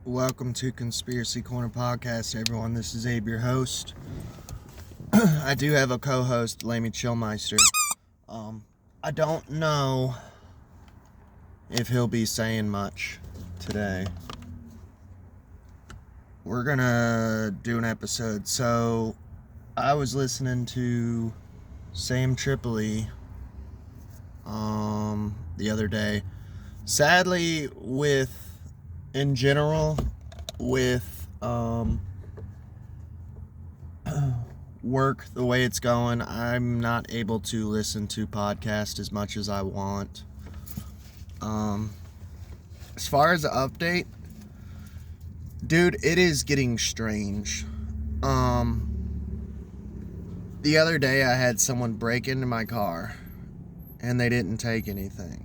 Welcome to Conspiracy Corner Podcast, everyone. This is Abe, your host. I do have a co-host, Lamey Chillmeister. I don't know if he'll be saying much today. We're gonna do an episode. So, I was listening to Sam Tripoli the other day. Sadly, in general, with work the way it's going, I'm not able to listen to podcasts as much as I want. As far as the update, dude, it is getting strange. The other day I had someone break into my car and they didn't take anything.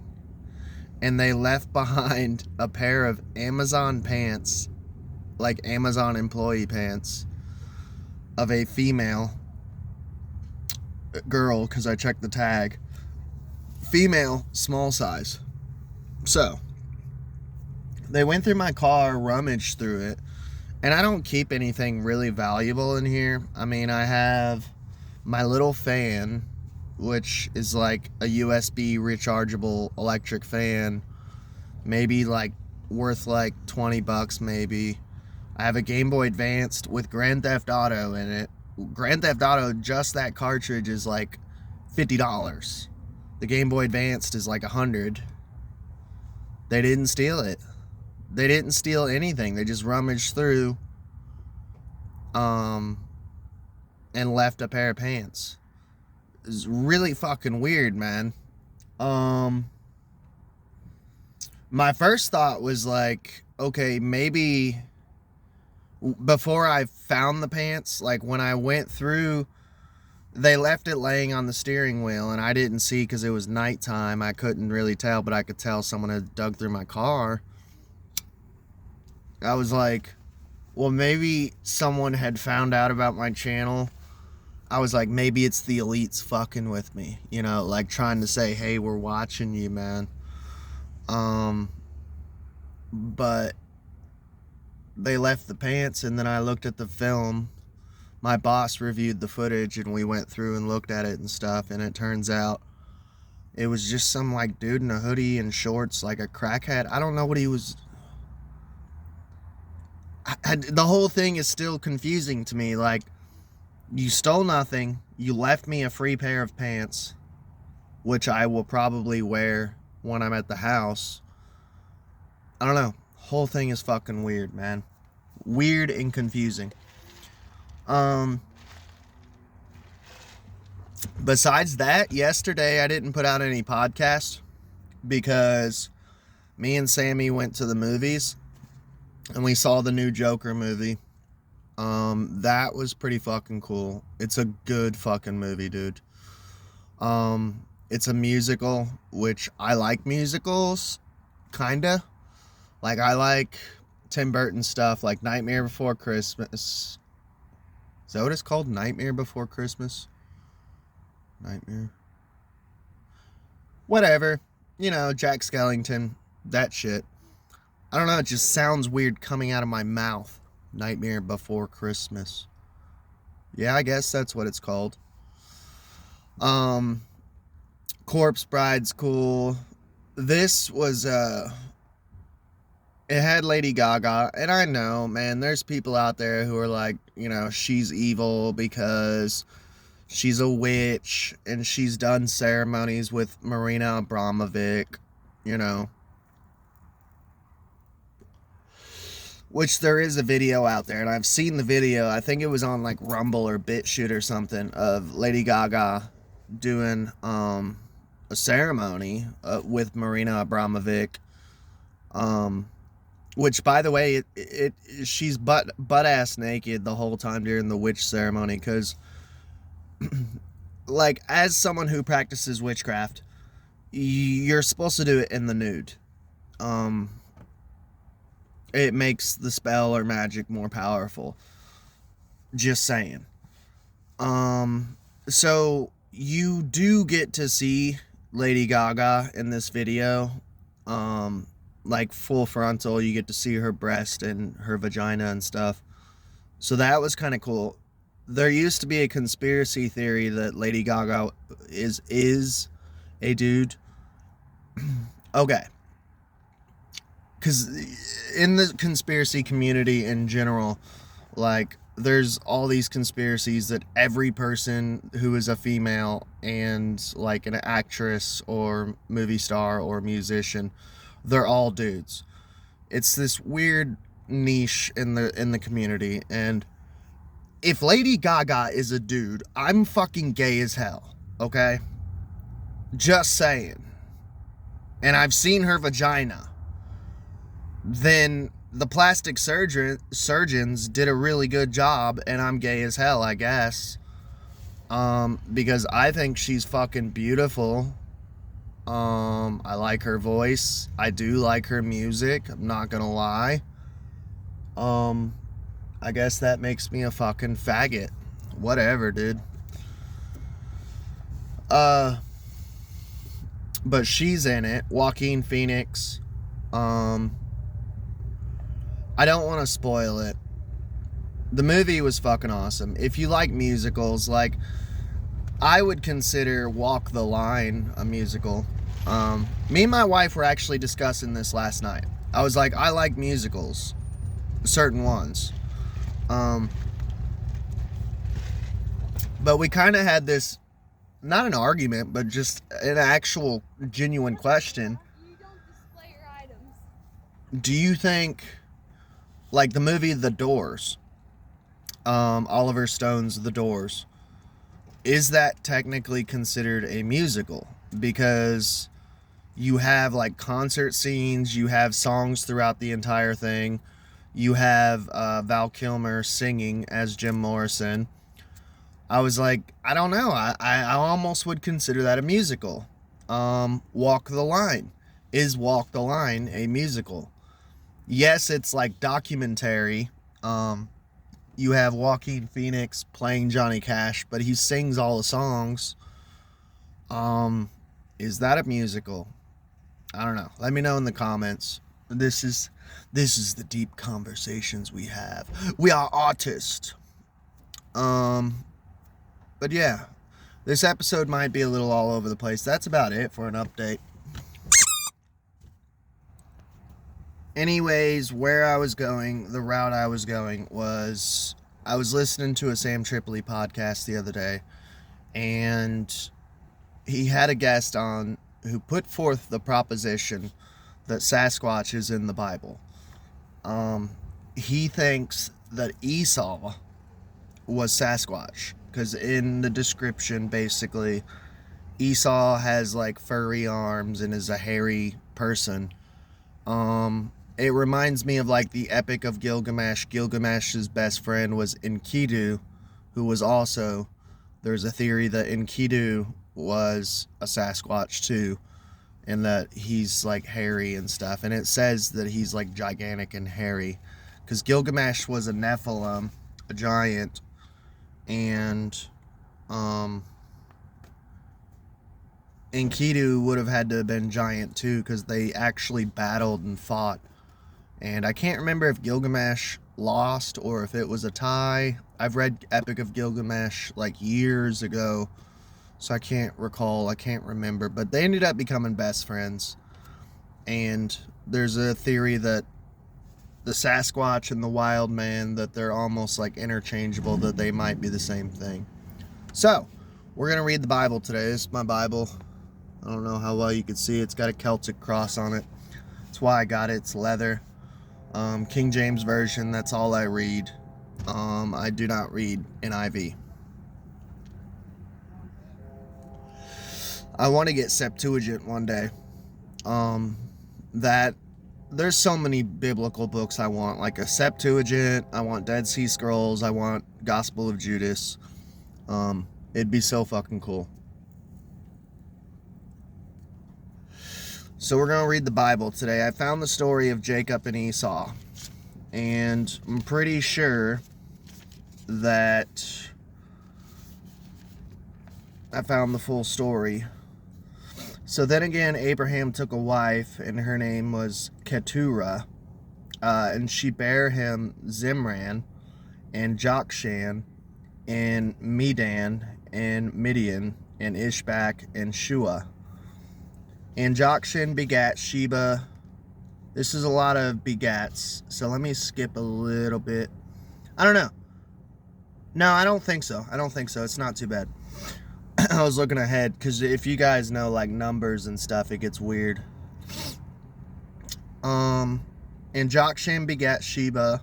And they left behind a pair of Amazon pants, like Amazon employee pants, of a female girl, because I checked the tag. Female, small size. So, they went through my car, rummaged through it, and I don't keep anything really valuable in here. I mean, I have my little fan, which is like a USB rechargeable electric fan, maybe like worth like $20 maybe. I have a Game Boy Advanced with Grand Theft Auto in it. Grand Theft Auto, just that cartridge is like $50. The Game Boy Advanced is like $100. They didn't steal it. They didn't steal anything. They just rummaged through and left a pair of pants. It's really fucking weird, man. My first thought was like, okay, maybe before I found the pants, like when I went through, they left it laying on the steering wheel and I didn't see because it was nighttime. I couldn't really tell, but I could tell someone had dug through my car. I was like, well, maybe someone had found out about my channel. I was like, maybe it's the elites fucking with me, like trying to say, hey, we're watching you, man. But they left the pants, and then I looked at the film. My boss reviewed the footage, and we went through and looked at it and stuff, and it turns out it was just some like dude in a hoodie and shorts, like a crackhead. I don't know what he was. The whole thing is still confusing to me. Like, you stole nothing. You left me a free pair of pants, which I will probably wear when I'm at the house. I don't know. Whole thing is fucking weird, man. Weird and confusing. Besides that, yesterday I didn't put out any podcast because me and Sammy went to the movies and we saw the new Joker movie. That was pretty fucking cool. It's a good fucking movie, dude. It's a musical, which I like musicals, kinda. Like, I like Tim Burton stuff, like Nightmare Before Christmas. Is that what it's called? Nightmare Before Christmas? Nightmare? Whatever. Jack Skellington. That shit. I don't know, it just sounds weird coming out of my mouth. Nightmare Before Christmas. Yeah, I guess that's what it's called. Corpse Bride's cool. This was, it had Lady Gaga, and I know, man, there's people out there who are like, she's evil because she's a witch, and she's done ceremonies with Marina Abramovic, which there is a video out there, and I've seen the video. I think it was on like Rumble or BitChute or something, of Lady Gaga doing a ceremony with Marina Abramovic. Which, by the way, she's butt ass naked the whole time during the witch ceremony, because like, as someone who practices witchcraft, you're supposed to do it in the nude. It makes the spell or magic more powerful. Just saying. So you do get to see Lady Gaga in this video. like full frontal. You get to see her breast and her vagina and stuff. So that was kind of cool. There used to be a conspiracy theory that Lady Gaga is a dude. Okay. Because in the conspiracy community in general, like, there's all these conspiracies that every person who is a female and like an actress or movie star or musician, they're all dudes. It's this weird niche in the community, and if Lady Gaga is a dude, I'm fucking gay as hell, okay? Just saying. And I've seen her vagina. Then the plastic surgeons did a really good job, and I'm gay as hell, I guess. Because I think she's fucking beautiful. I like her voice. I do like her music. I'm not gonna lie. I guess that makes me a fucking faggot. Whatever, dude. But she's in it. Joaquin Phoenix. I don't want to spoil it. The movie was fucking awesome. If you like musicals, like, I would consider Walk the Line a musical. Me and my wife were actually discussing this last night. I was like, I like musicals. Certain ones. But we kind of had this, not an argument, but just an actual genuine question. You don't display your items. Do you think, like the movie The Doors, Oliver Stone's The Doors, is that technically considered a musical? Because you have like concert scenes, you have songs throughout the entire thing, you have Val Kilmer singing as Jim Morrison. I was like, I don't know, I almost would consider that a musical. Walk the Line. Is Walk the Line a musical? Yes, it's like documentary. You have Joaquin Phoenix playing Johnny Cash, but he sings all the songs. Is that a musical? I don't know. Let me know in the comments. This is the deep conversations we have. We are artists. But yeah, this episode might be a little all over the place. That's about it for an update. Anyways, where I was going, the route I was going was, I was listening to a Sam Tripoli podcast the other day, and he had a guest on who put forth the proposition that Sasquatch is in the Bible. He thinks that Esau was Sasquatch, because in the description, basically, Esau has like furry arms and is a hairy person. It reminds me of like the Epic of Gilgamesh. Gilgamesh's best friend was Enkidu, who was also, there's a theory that Enkidu was a Sasquatch too, and that he's like hairy and stuff. And it says that he's like gigantic and hairy, because Gilgamesh was a Nephilim, a giant, and Enkidu would have had to have been giant too, because they actually battled and fought. And I can't remember if Gilgamesh lost or if it was a tie. I've read Epic of Gilgamesh like years ago, so I can't recall, I can't remember. But they ended up becoming best friends. And there's a theory that the Sasquatch and the wild man, that they're almost like interchangeable, that they might be the same thing. So, we're going to read the Bible today. This is my Bible. I don't know how well you can see it. It's got a Celtic cross on it. That's why I got it. It's leather. King James Version, that's all I read. I do not read NIV. I want to get Septuagint one day. There's so many biblical books I want, like a Septuagint, I want Dead Sea Scrolls, I want Gospel of Judas. It'd be so fucking cool. So we're going to read the Bible today. I found the story of Jacob and Esau, and I'm pretty sure that I found the full story. So then again, Abraham took a wife, and her name was Keturah, and she bare him Zimran, and Jokshan, and Medan, and Midian, and Ishbak, and Shua. And Jokshan begat Sheba. This is a lot of begats, so let me skip a little bit. I don't know. No, I don't think so. It's not too bad. I was looking ahead, because if you guys know, like, numbers and stuff, it gets weird. And Jokshan begat Sheba.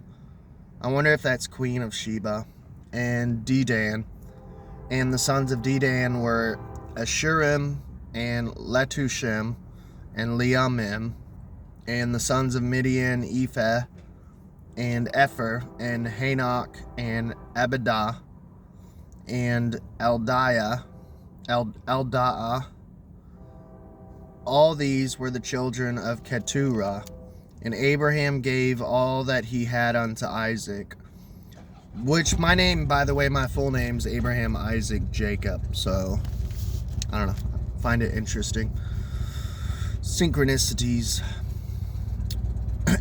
I wonder if that's Queen of Sheba. And Dedan. And the sons of Dedan were Ashurim, and Letushim, and Leamim. And the sons of Midian, Ephah, and Epher, and Hanok, and Abidah, and Eldaah. All these were the children of Keturah. And Abraham gave all that he had unto Isaac. Which, my name, by the way, my full name's Abraham Isaac Jacob. So, I don't know. I find it interesting. Synchronicities.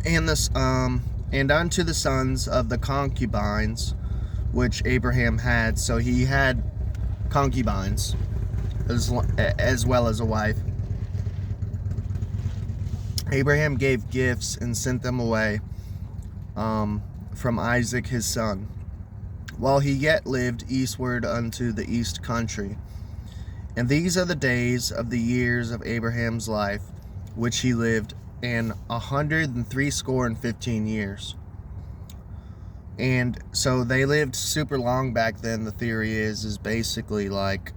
And unto the sons of the concubines which Abraham had. So he had concubines as well as a wife. Abraham gave gifts and sent them away from Isaac his son, while he yet lived eastward unto the east country. And these are the days of the years of Abraham's life, which he lived, and 160 years. And so they lived super long back then. The theory is basically like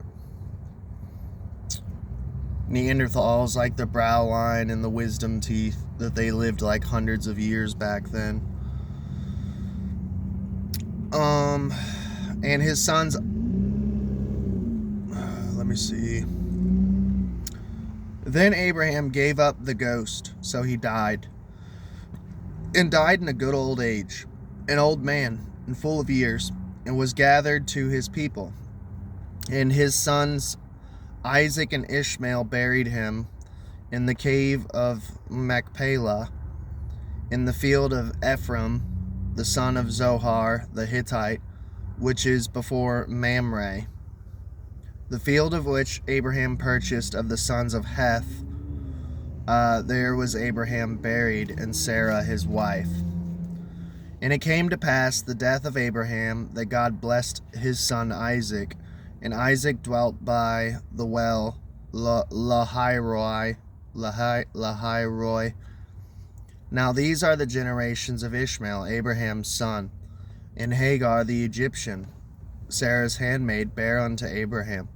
Neanderthals, like the brow line and the wisdom teeth, that they lived like hundreds of years back then. And his sons, let me see. Then Abraham gave up the ghost, so he died. And died in a good old age, an old man, and full of years, and was gathered to his people. And his sons Isaac and Ishmael buried him in the cave of Machpelah, in the field of Ephraim, the son of Zohar the Hittite, which is before Mamre, the field of which Abraham purchased of the sons of Heth. There was Abraham buried, and Sarah his wife. And it came to pass the death of Abraham, that God blessed his son Isaac, and Isaac dwelt by the well Lahairoi. Now these are the generations of Ishmael, Abraham's son, and Hagar the Egyptian, Sarah's handmaid, bare unto Abraham.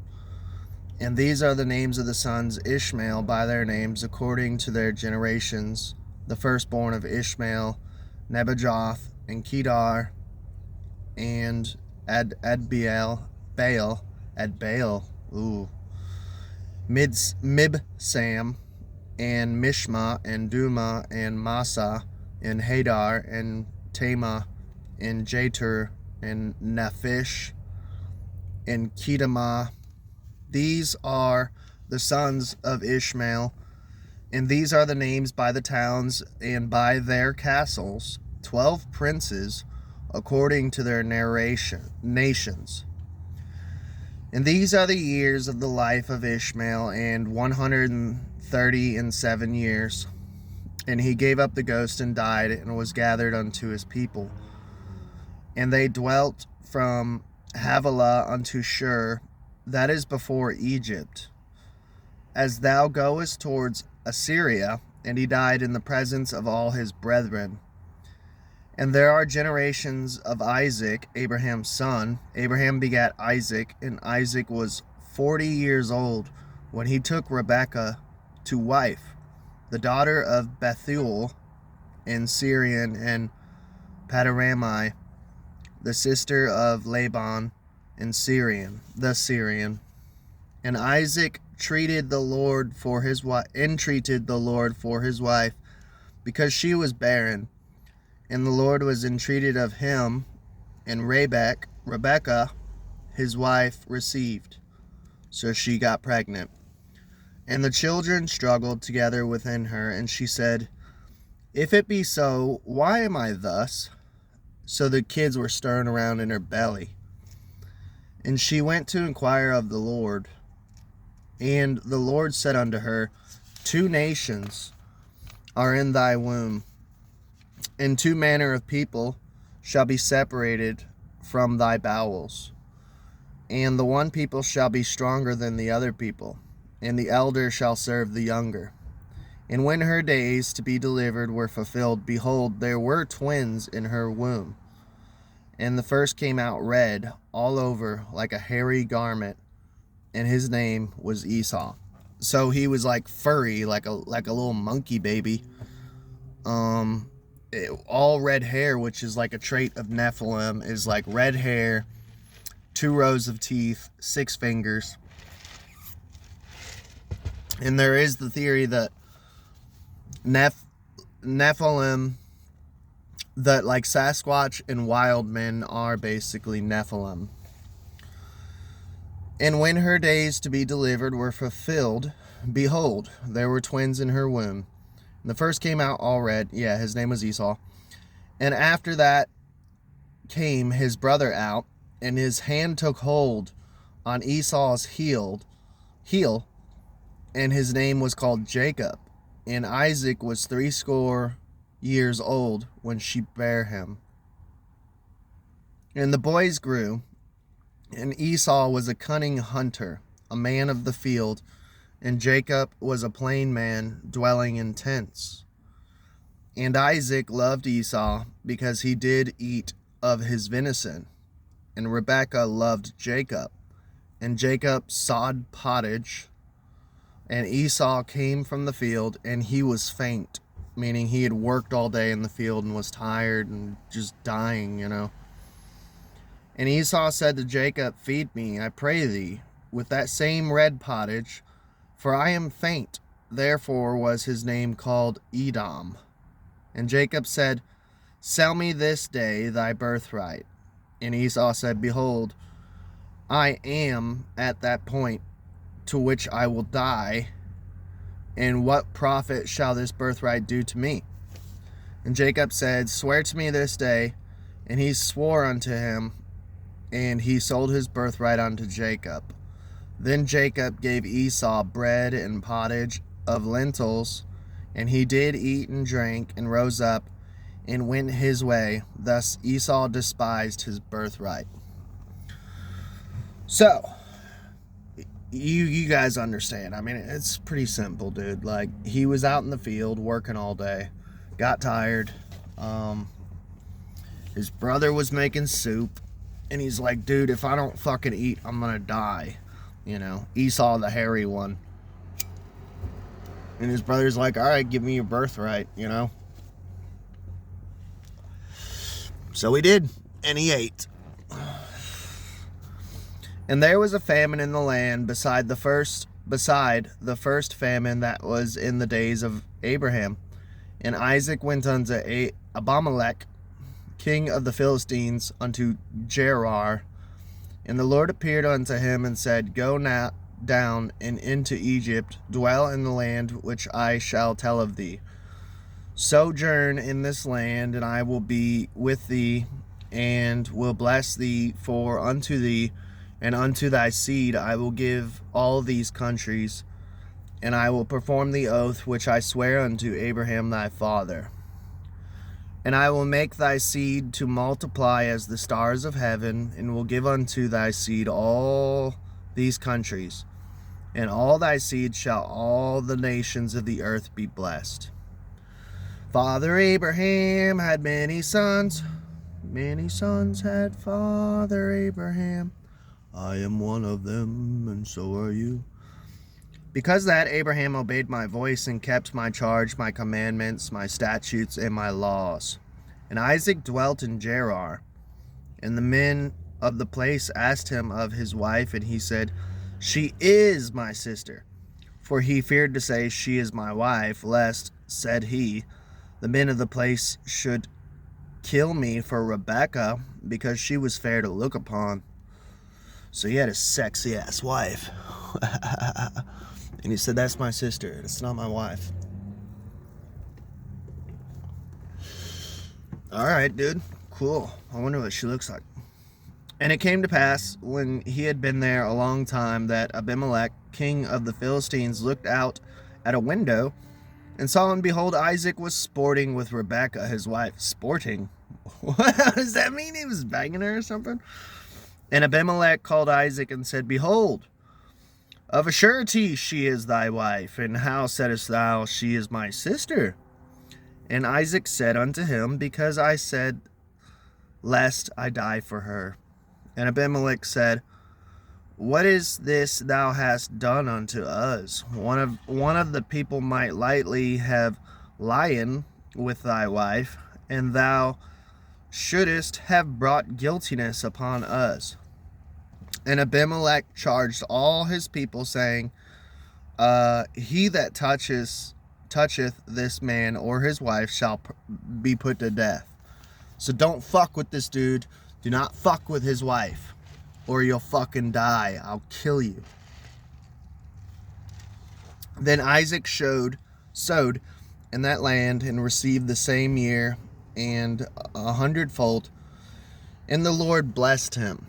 And these are the names of the sons Ishmael by their names, according to their generations. The firstborn of Ishmael, Nebajoth, and Kedar, and Adbaal, Mibsam, and Mishma, and Duma, and Massa, and Hadar, and Tema, and Jeter, and Naphish, and Kedemah. These are the sons of Ishmael, and these are the names by the towns and by their castles, 12 princes, according to their nations. And these are the years of the life of Ishmael, and 137 years. And he gave up the ghost and died, and was gathered unto his people. And they dwelt from Havilah unto Shur, that is before Egypt, as thou goest towards Assyria. And he died in the presence of all his brethren. And there are generations of Isaac, Abraham's son. Abraham begat Isaac, and Isaac was 40 years old when he took Rebekah to wife, the daughter of Bethuel, and Syrian, and Padarami, the sister of Laban, and the Syrian. And Isaac entreated the Lord for his wife, because she was barren. And the Lord was entreated of him, and Rebekah, his wife, received. So she got pregnant. And the children struggled together within her, and she said, "If it be so, why am I thus?" So the kids were stirring around in her belly. And she went to inquire of the Lord. And the Lord said unto her, 2 nations are in thy womb, and 2 manner of people shall be separated from thy bowels. And the one people shall be stronger than the other people, and the elder shall serve the younger. And when her days to be delivered were fulfilled, behold, there were twins in her womb. And the first came out red all over like a hairy garment, and his name was Esau. So he was like furry, like a little monkey baby. All red hair, which is like a trait of Nephilim, is like red hair, 2 rows of teeth, 6 fingers. And there is the theory that Nephilim, that like Sasquatch and wild men are basically Nephilim. And when her days to be delivered were fulfilled, behold, there were twins in her womb. And the first came out all red. Yeah, his name was Esau. And after that came his brother out, and his hand took hold on Esau's heel, and his name was called Jacob. And Isaac was 80 years old when she bare him. And the boys grew, and Esau was a cunning hunter, a man of the field, and Jacob was a plain man dwelling in tents. And Isaac loved Esau because he did eat of his venison, and Rebekah loved Jacob, and Jacob sawed pottage, and Esau came from the field, and he was faint, meaning he had worked all day in the field and was tired and just dying, And Esau said to Jacob, "Feed me, I pray thee, with that same red pottage, for I am faint." Therefore was his name called Edom. And Jacob said, "Sell me this day thy birthright." And Esau said, "Behold, I am at that point to which I will die, and what profit shall this birthright do to me?" And Jacob said, "Swear to me this day." And he swore unto him, and he sold his birthright unto Jacob. Then Jacob gave Esau bread and pottage of lentils, and he did eat and drank, and rose up, and went his way. Thus Esau despised his birthright. So, you guys understand. I mean, it's pretty simple, dude. Like, he was out in the field working all day, got tired. His brother was making soup, and he's like, "Dude, if I don't fucking eat, I'm gonna die." Esau, the hairy one. And his brother's like, "All right, give me your birthright," So he did, and he ate. And there was a famine in the land beside the first famine that was in the days of Abraham. And Isaac went unto Abimelech, king of the Philistines, unto Gerar. And the Lord appeared unto him and said, "Go now down and into Egypt, dwell in the land which I shall tell of thee. Sojourn in this land, and I will be with thee, and will bless thee, for unto thee and unto thy seed I will give all these countries, and I will perform the oath which I swear unto Abraham thy father. And I will make thy seed to multiply as the stars of heaven, and will give unto thy seed all these countries, and all thy seed shall all the nations of the earth be blessed. Father Abraham had many sons had Father Abraham. I am one of them, and so are you. Because that Abraham obeyed my voice and kept my charge, my commandments, my statutes, and my laws. And Isaac dwelt in Gerar. And the men of the place asked him of his wife, and he said, "She is my sister." For he feared to say, "She is my wife," lest, said he, the men of the place should kill me for Rebekah, because she was fair to look upon. So he had a sexy ass wife. And he said, that's my sister. It's not my wife. All right, dude. Cool. I wonder what she looks like. And it came to pass, when he had been there a long time, that Abimelech, king of the Philistines, looked out at a window and saw, and behold, Isaac was sporting with Rebekah, his wife. Sporting? What does that mean? He was banging her or something? And Abimelech called Isaac and said, behold, of a surety she is thy wife. And how saidst thou, she is my sister? And Isaac said unto him, because I said, lest I die for her. And Abimelech said, what is this thou hast done unto us? One of the people might lightly have lion with thy wife, and thou shouldest have brought guiltiness upon us. And Abimelech charged all his people, saying, he that toucheth this man or his wife shall be put to death. So don't fuck with this dude. Do not fuck with his wife, or you'll fucking die. I'll kill you. Then Isaac sowed in that land, and received the same year, and 100-fold. And the Lord blessed him.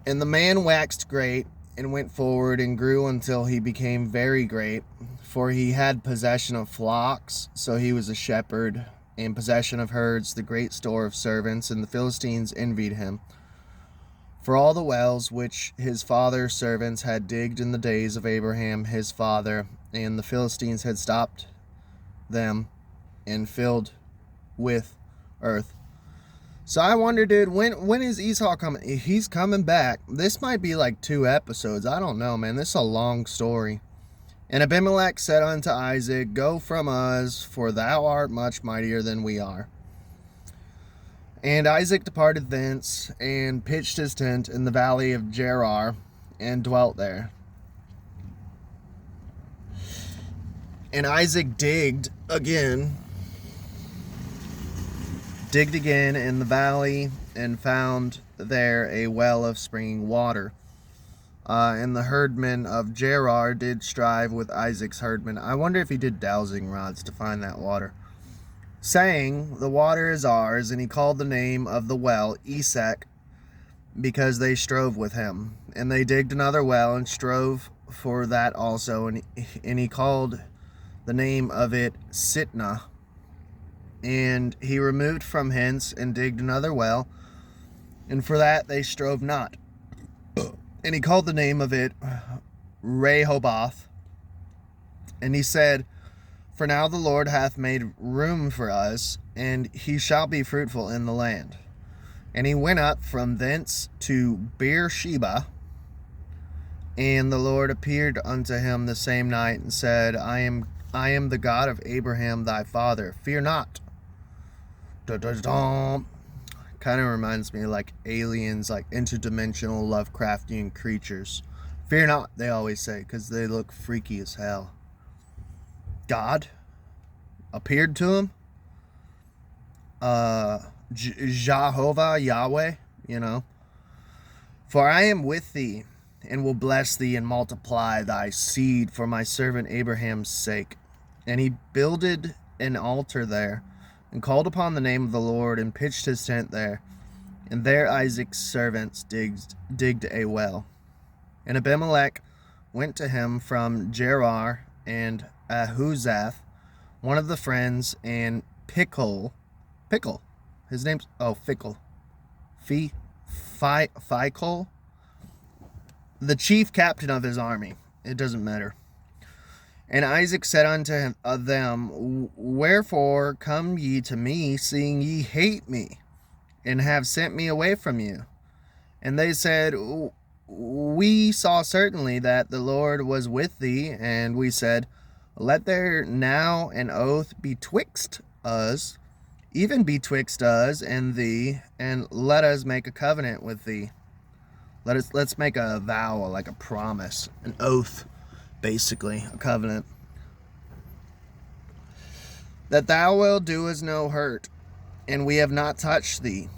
And the man waxed great, and went forward, and grew until he became very great. For he had possession of flocks, so he was a shepherd, and possession of herds, the great store of servants. And the Philistines envied him for all the wells which his father's servants had digged in the days of Abraham his father. And the Philistines had stopped them and filled with earth. So I wonder, dude, when is Esau coming? He's coming back. This might be like 2 episodes. I don't know, man. This is a long story. And Abimelech said unto Isaac, go from us, for thou art much mightier than we are. And Isaac departed thence, and pitched his tent in the valley of Gerar, and dwelt there. And Isaac digged again in the valley, and found there a well of springing water. And the herdmen of Gerar did strive with Isaac's herdmen. I wonder if he did dowsing rods to find that water. Saying, the water is ours. And he called the name of the well Esek, because they strove with him. And they digged another well, and strove for that also. And he called the name of it Sitnah. And he removed from hence, and digged another well, and for that they strove not. And he called the name of it Rehoboth. And he said, for now the Lord hath made room for us, and he shall be fruitful in the land. And he went up from thence to Beersheba. And the Lord appeared unto him the same night, and said, I am the God of Abraham thy father. Fear not. Kind of reminds me of like aliens, like interdimensional Lovecraftian creatures. Fear not, they always say, because they look freaky as hell. God appeared to him. Jehovah, Yahweh, For I am with thee, and will bless thee, and multiply thy seed for my servant Abraham's sake. And he builded an altar there, and called upon the name of the Lord, and pitched his tent there. And there Isaac's servants digged a well. And Abimelech went to him from Gerar, and Ahuzath, one of the friends, and Pickle, his name's, Fickle, Phicol, the chief captain of his army. It doesn't matter. And Isaac said unto them, wherefore come ye to me, seeing ye hate me, and have sent me away from you? And they said, we saw certainly that the Lord was with thee. And we said, let there now an oath betwixt us, even betwixt us and thee, and let us make a covenant with thee. Let's make a vow, like a promise, an oath. Basically, a covenant. That thou wilt do us no hurt, and we have not touched thee.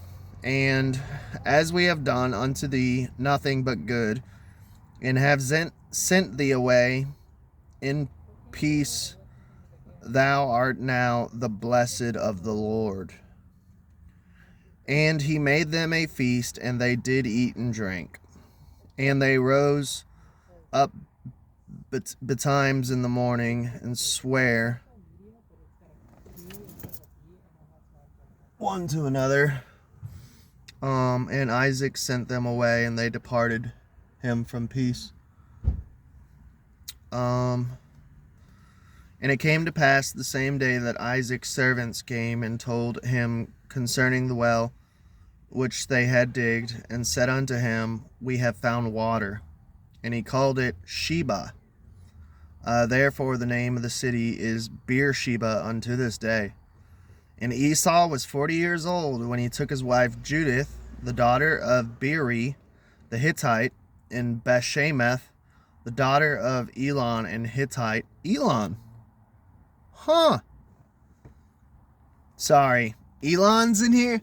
And as we have done unto thee nothing but good, and have sent thee away in peace, thou art now the blessed of the Lord. And he made them a feast, and they did eat and drink. And they rose up betimes in the morning, and sware one to another. And Isaac sent them away, and they departed him from peace. And it came to pass the same day that Isaac's servants came and told him concerning the well which they had digged, and said unto him, We have found water. And he called it Sheba. Therefore the name of the city is Beersheba unto this day. And Esau was 40 years old when he took his wife Judith, the daughter of Beeri the Hittite, and Bethshemeth, the daughter of Elon and Hittite. Elon? Huh. Sorry. Elon's in here?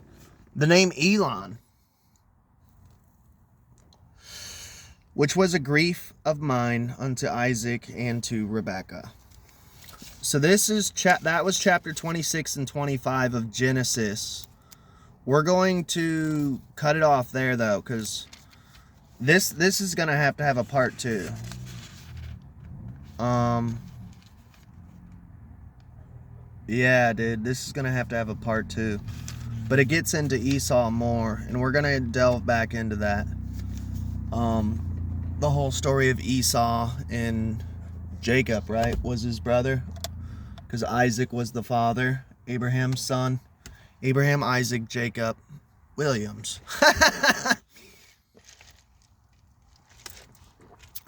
The name Elon. Which was a grief of mine unto Isaac and to Rebekah. So this is that was chapter 26 and 25 of Genesis. We're going to cut it off there though, because this is gonna have to have a part 2. Yeah, dude, this is gonna have to have a part 2. But it gets into Esau more, and we're gonna delve back into that. The whole story of Esau and Jacob, right, was his brother, because Isaac was the father, Abraham's son. Abraham, Isaac, Jacob, Williams.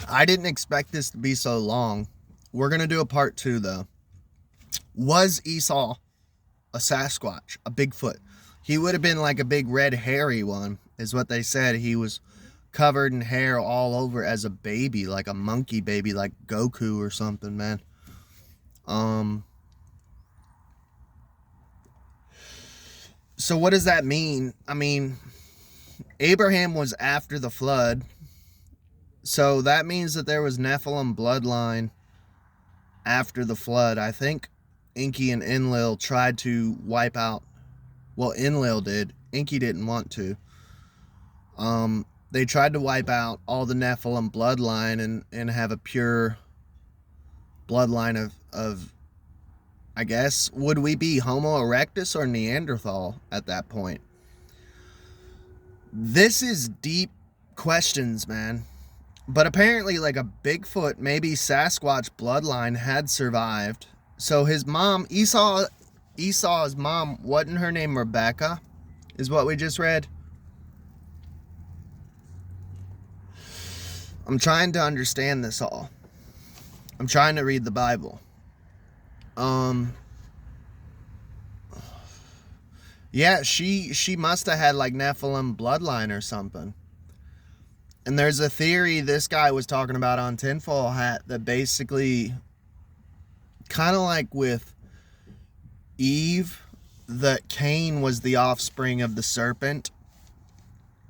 I didn't expect this to be so long. We're gonna do a part 2 though. Was Esau a Sasquatch, a Bigfoot? He would have been like a big red hairy one, is what they said. He was covered in hair all over as a baby, like a monkey baby, like Goku or something, man. So what does that mean? I mean, Abraham was after the flood, so that means that there was Nephilim bloodline after the flood. I think Enki and Enlil tried to wipe out, well, Enlil did. Enki didn't want to. They tried to wipe out all the Nephilim bloodline and have a pure bloodline of, I guess, would we be Homo erectus or Neanderthal at that point? This is deep questions, man. But apparently, like a Bigfoot, maybe Sasquatch bloodline had survived. So his mom, Esau's mom, wasn't her name Rebecca? Is what we just read? I'm trying to understand this all. I'm trying to read the Bible. Yeah, she must have had like Nephilim bloodline or something. And there's a theory this guy was talking about on Tinfoil Hat that basically, kind of like with Eve, that Cain was the offspring of the serpent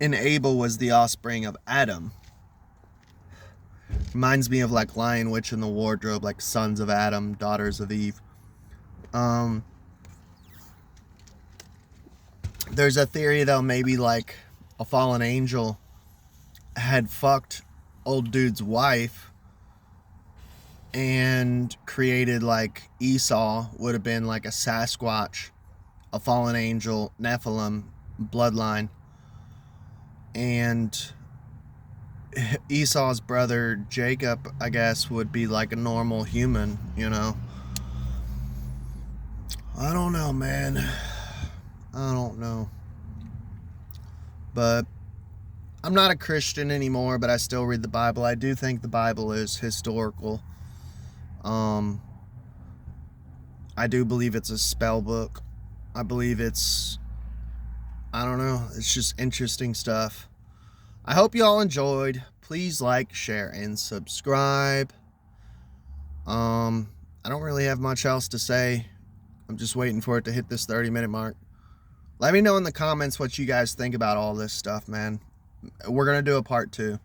and Abel was the offspring of Adam. Reminds me of like Lion, Witch, and the Wardrobe, like sons of Adam, daughters of Eve. There's a theory though, maybe like a fallen angel had fucked old dude's wife and created like Esau, would have been like a Sasquatch, a fallen angel, Nephilim bloodline, and Esau's brother Jacob, I guess, would be like a normal human, you know. I don't know, man. I don't know. But I'm not a Christian anymore, but I still read the Bible. I do think the Bible is historical. I do believe it's a spell book. I believe it's, I don't know, it's just interesting stuff. I hope you all enjoyed. Please like, share, and subscribe. I don't really have much else to say. I'm just waiting for it to hit this 30-minute mark. Let me know in the comments what you guys think about all this stuff, man. We're going to do a part 2.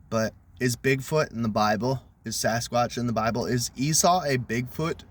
But is Bigfoot in the Bible? Is Sasquatch in the Bible? Is Esau a Bigfoot?